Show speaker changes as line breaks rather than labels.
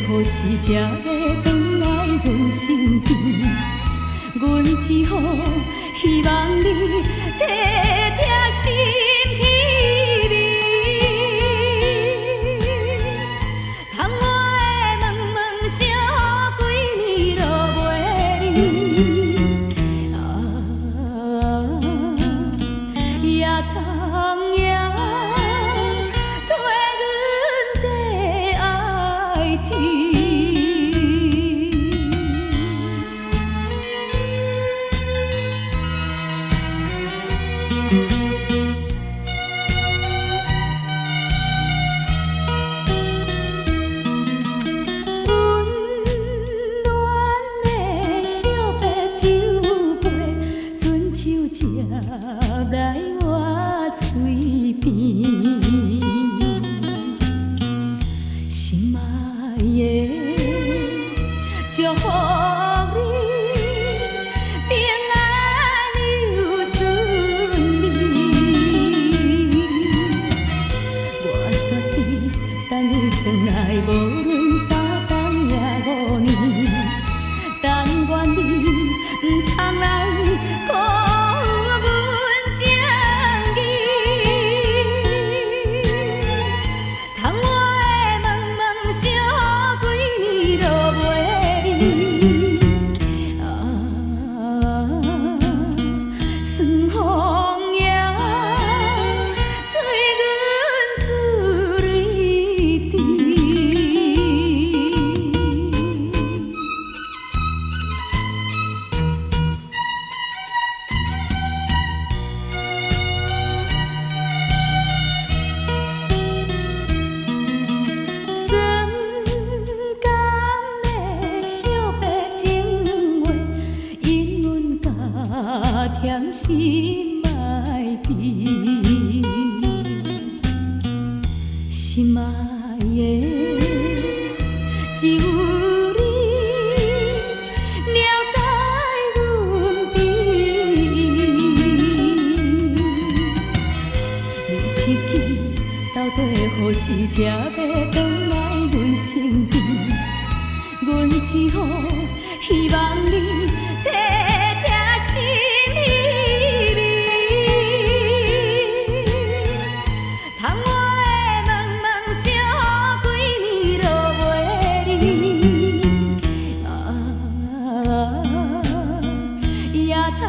何时才会回来阮身边？阮只好希望你体贴心细腻。窗外的问问声，几年都袂离。也通也替阮地爱天。食来我嘴边，心爱的，祝福你平安又顺利。我绝对等你回来，无论3冬也5年，但愿你唔通来辜。甜心爱鼻，心爱的，只有你了解阮悲。你这支到底何时才要回来阮身边？阮只好希望你体贴心细腻。窗外的问问声，几年都袂离。也通。